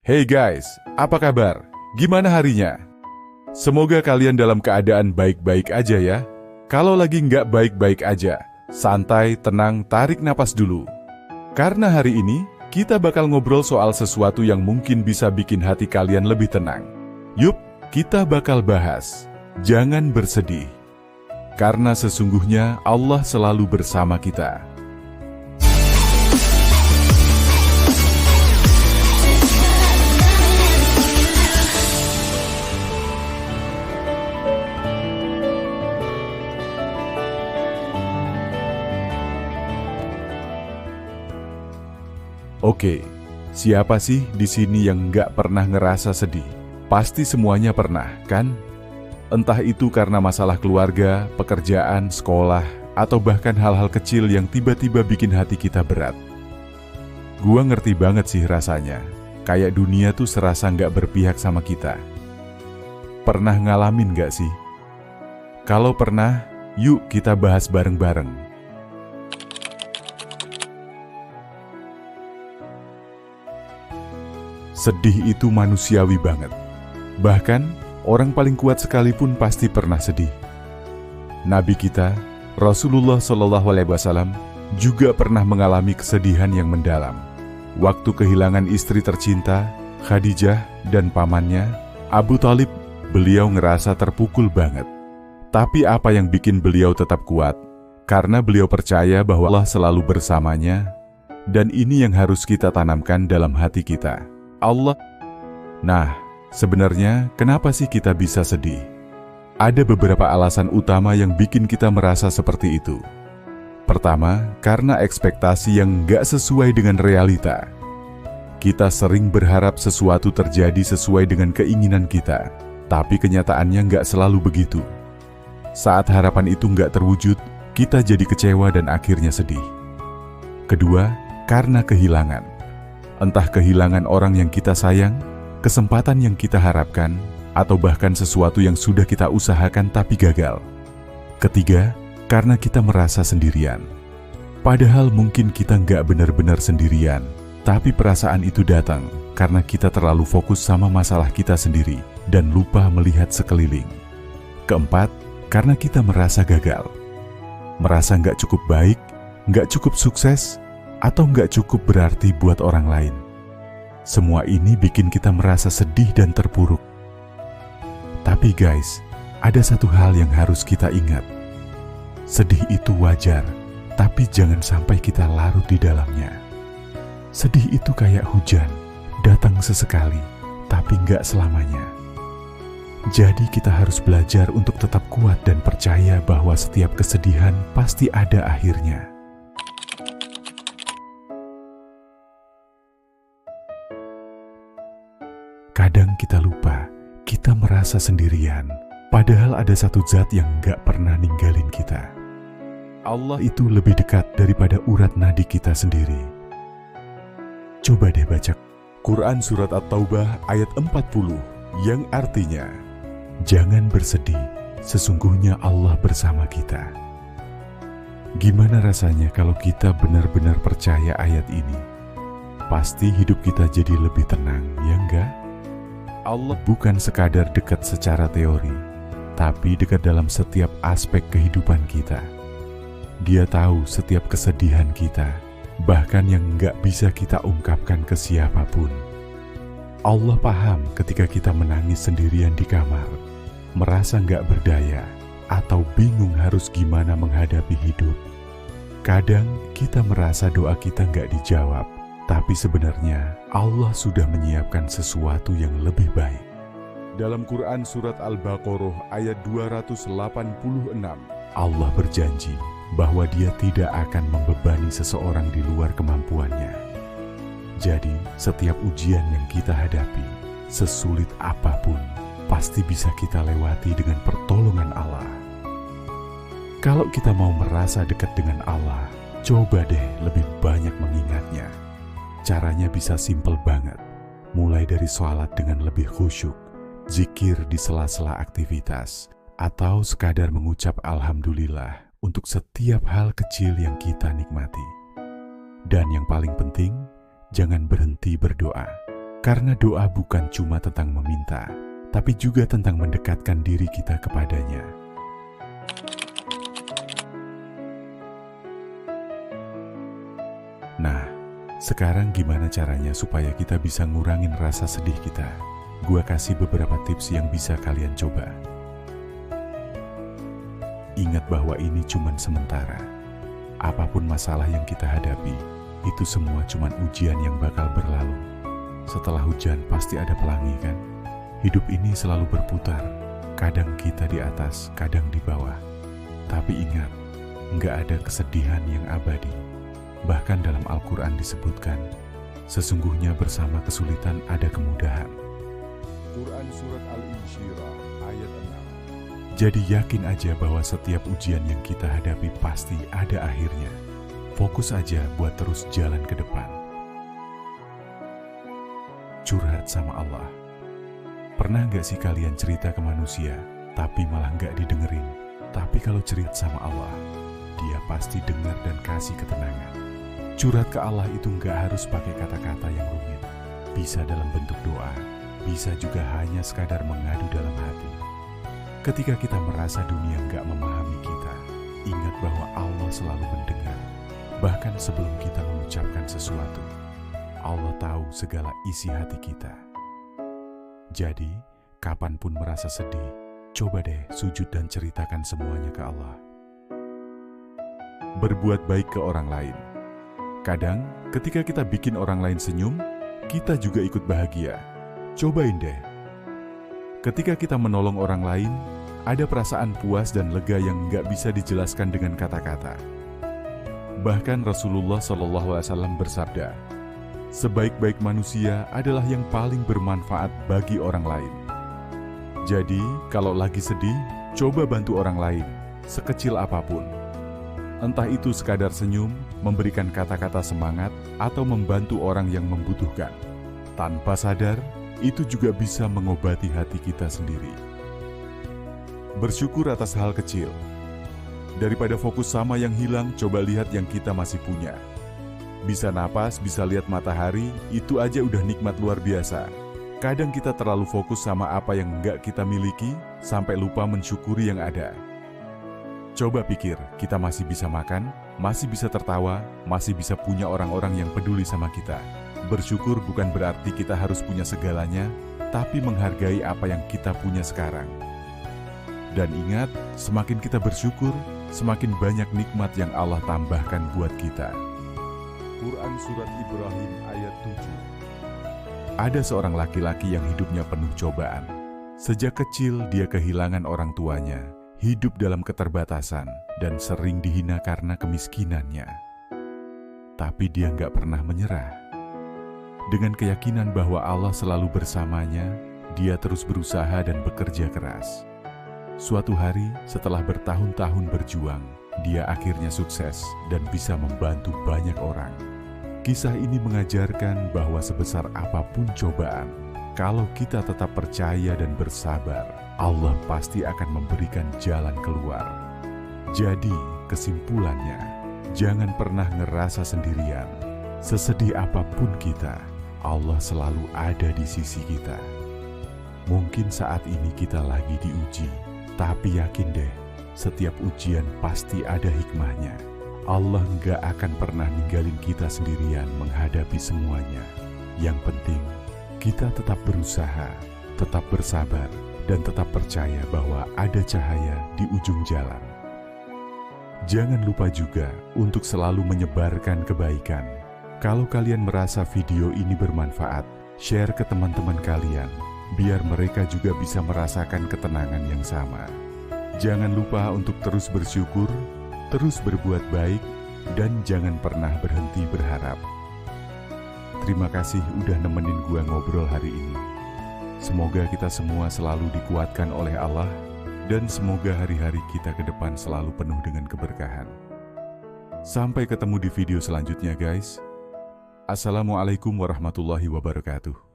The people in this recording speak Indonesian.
Hey guys, apa kabar? Gimana harinya? Semoga kalian dalam keadaan baik-baik aja ya. Kalau lagi nggak baik-baik aja, santai, tenang, tarik napas dulu. Karena hari ini, kita bakal ngobrol soal sesuatu yang mungkin bisa bikin hati kalian lebih tenang. Yup, kita bakal bahas, jangan bersedih. Karena sesungguhnya Allah selalu bersama kita. Oke, siapa sih di sini yang nggak pernah ngerasa sedih? Pasti semuanya pernah, kan? Entah itu karena masalah keluarga, pekerjaan, sekolah, atau bahkan hal-hal kecil yang tiba-tiba bikin hati kita berat. Gua ngerti banget sih rasanya, kayak dunia tuh serasa nggak berpihak sama kita. Pernah ngalamin nggak sih? Kalau pernah, yuk kita bahas bareng-bareng. Sedih itu manusiawi banget. Bahkan, orang paling kuat sekalipun pasti pernah sedih. Nabi kita, Rasulullah SAW, juga pernah mengalami kesedihan yang mendalam. Waktu kehilangan istri tercinta, Khadijah, dan pamannya, Abu Thalib, beliau ngerasa terpukul banget. Tapi apa yang bikin beliau tetap kuat? Karena beliau percaya bahwa Allah selalu bersamanya, dan ini yang harus kita tanamkan dalam hati kita. Allah. Nah, sebenarnya kenapa sih kita bisa sedih? Ada beberapa alasan utama yang bikin kita merasa seperti itu. Pertama, karena ekspektasi yang nggak sesuai dengan realita. Kita sering berharap sesuatu terjadi sesuai dengan keinginan kita, tapi kenyataannya nggak selalu begitu. Saat harapan itu nggak terwujud, kita jadi kecewa dan akhirnya sedih. Kedua, karena kehilangan. Entah kehilangan orang yang kita sayang, kesempatan yang kita harapkan, atau bahkan sesuatu yang sudah kita usahakan tapi gagal. Ketiga, karena kita merasa sendirian. Padahal mungkin kita nggak benar-benar sendirian, tapi perasaan itu datang karena kita terlalu fokus sama masalah kita sendiri dan lupa melihat sekeliling. Keempat, karena kita merasa gagal. Merasa nggak cukup baik, nggak cukup sukses, atau nggak cukup berarti buat orang lain. Semua ini bikin kita merasa sedih dan terpuruk. Tapi guys, ada satu hal yang harus kita ingat. Sedih itu wajar, tapi jangan sampai kita larut di dalamnya. Sedih itu kayak hujan, datang sesekali, tapi nggak selamanya. Jadi kita harus belajar untuk tetap kuat dan percaya bahwa setiap kesedihan pasti ada akhirnya. Kadang kita lupa, kita merasa sendirian, padahal ada satu zat yang gak pernah ninggalin kita. Allah itu lebih dekat daripada urat nadi kita sendiri. Coba deh baca Quran Surat At-Taubah ayat 40, yang artinya, jangan bersedih, sesungguhnya Allah bersama kita. Gimana rasanya kalau kita benar-benar percaya ayat ini? Pasti hidup kita jadi lebih tenang, ya enggak? Allah bukan sekadar dekat secara teori, tapi dekat dalam setiap aspek kehidupan kita. Dia tahu setiap kesedihan kita, bahkan yang nggak bisa kita ungkapkan ke siapapun. Allah paham ketika kita menangis sendirian di kamar, merasa nggak berdaya, atau bingung harus gimana menghadapi hidup. Kadang kita merasa doa kita nggak dijawab, tapi sebenarnya Allah sudah menyiapkan sesuatu yang lebih baik. Dalam Quran Surat Al-Baqarah ayat 286, Allah berjanji bahwa Dia tidak akan membebani seseorang di luar kemampuannya. Jadi, setiap ujian yang kita hadapi, sesulit apapun, pasti bisa kita lewati dengan pertolongan Allah. Kalau kita mau merasa dekat dengan Allah, coba deh lebih banyak mengingatnya. Caranya bisa simpel banget, mulai dari sholat dengan lebih khusyuk, zikir di sela-sela aktivitas, atau sekadar mengucap Alhamdulillah untuk setiap hal kecil yang kita nikmati. Dan yang paling penting, jangan berhenti berdoa. Karena doa bukan cuma tentang meminta, tapi juga tentang mendekatkan diri kita kepadanya. Nah, sekarang gimana caranya supaya kita bisa ngurangin rasa sedih kita? Gua kasih beberapa tips yang bisa kalian coba. Ingat bahwa ini cuman sementara. Apapun masalah yang kita hadapi, itu semua cuman ujian yang bakal berlalu. Setelah hujan pasti ada pelangi kan? Hidup ini selalu berputar. Kadang kita di atas, kadang di bawah. Tapi ingat, nggak ada kesedihan yang abadi. Bahkan dalam Al-Quran disebutkan, sesungguhnya bersama kesulitan ada kemudahan. Quran Surat Al-Insyirah ayat 6. Jadi yakin aja bahwa setiap ujian yang kita hadapi pasti ada akhirnya. Fokus aja buat terus jalan ke depan. Curhat sama Allah. Pernah nggak sih kalian cerita ke manusia, tapi malah nggak didengerin? Tapi kalau cerita sama Allah, Dia pasti dengar dan kasih ketenangan. Curhat ke Allah itu nggak harus pakai kata-kata yang rumit. Bisa dalam bentuk doa, bisa juga hanya sekadar mengadu dalam hati. Ketika kita merasa dunia nggak memahami kita, ingat bahwa Allah selalu mendengar. Bahkan sebelum kita mengucapkan sesuatu, Allah tahu segala isi hati kita. Jadi, kapanpun merasa sedih, coba deh sujud dan ceritakan semuanya ke Allah. Berbuat baik ke orang lain. Kadang, ketika kita bikin orang lain senyum, kita juga ikut bahagia. Cobain deh. Ketika kita menolong orang lain, ada perasaan puas dan lega yang nggak bisa dijelaskan dengan kata-kata. Bahkan Rasulullah SAW bersabda, sebaik-baik manusia adalah yang paling bermanfaat bagi orang lain. Jadi, kalau lagi sedih, coba bantu orang lain, sekecil apapun. Entah itu sekadar senyum, memberikan kata-kata semangat, atau membantu orang yang membutuhkan. Tanpa sadar, itu juga bisa mengobati hati kita sendiri. Bersyukur atas hal kecil. Daripada fokus sama yang hilang, coba lihat yang kita masih punya. Bisa napas, bisa lihat matahari, itu aja udah nikmat luar biasa. Kadang kita terlalu fokus sama apa yang nggak kita miliki, sampai lupa mensyukuri yang ada. Coba pikir, kita masih bisa makan, masih bisa tertawa, masih bisa punya orang-orang yang peduli sama kita. Bersyukur bukan berarti kita harus punya segalanya, tapi menghargai apa yang kita punya sekarang. Dan ingat, semakin kita bersyukur, semakin banyak nikmat yang Allah tambahkan buat kita. Quran Surat Ibrahim ayat 7. Ada seorang laki-laki yang hidupnya penuh cobaan. Sejak kecil dia kehilangan orang tuanya, hidup dalam keterbatasan, dan sering dihina karena kemiskinannya. Tapi dia nggak pernah menyerah. Dengan keyakinan bahwa Allah selalu bersamanya, dia terus berusaha dan bekerja keras. Suatu hari, setelah bertahun-tahun berjuang, dia akhirnya sukses dan bisa membantu banyak orang. Kisah ini mengajarkan bahwa sebesar apapun cobaan, kalau kita tetap percaya dan bersabar, Allah pasti akan memberikan jalan keluar. Jadi, kesimpulannya, jangan pernah ngerasa sendirian. Sesedih apapun kita, Allah selalu ada di sisi kita. Mungkin saat ini kita lagi diuji, tapi yakin deh, setiap ujian pasti ada hikmahnya. Allah nggak akan pernah ninggalin kita sendirian menghadapi semuanya. Yang penting, kita tetap berusaha, tetap bersabar, dan tetap percaya bahwa ada cahaya di ujung jalan. Jangan lupa juga untuk selalu menyebarkan kebaikan. Kalau kalian merasa video ini bermanfaat, share ke teman-teman kalian, biar mereka juga bisa merasakan ketenangan yang sama. Jangan lupa untuk terus bersyukur, terus berbuat baik, dan jangan pernah berhenti berharap. Terima kasih udah nemenin gua ngobrol hari ini. Semoga kita semua selalu dikuatkan oleh Allah, dan semoga hari-hari kita ke depan selalu penuh dengan keberkahan. Sampai ketemu di video selanjutnya guys. Assalamualaikum warahmatullahi wabarakatuh.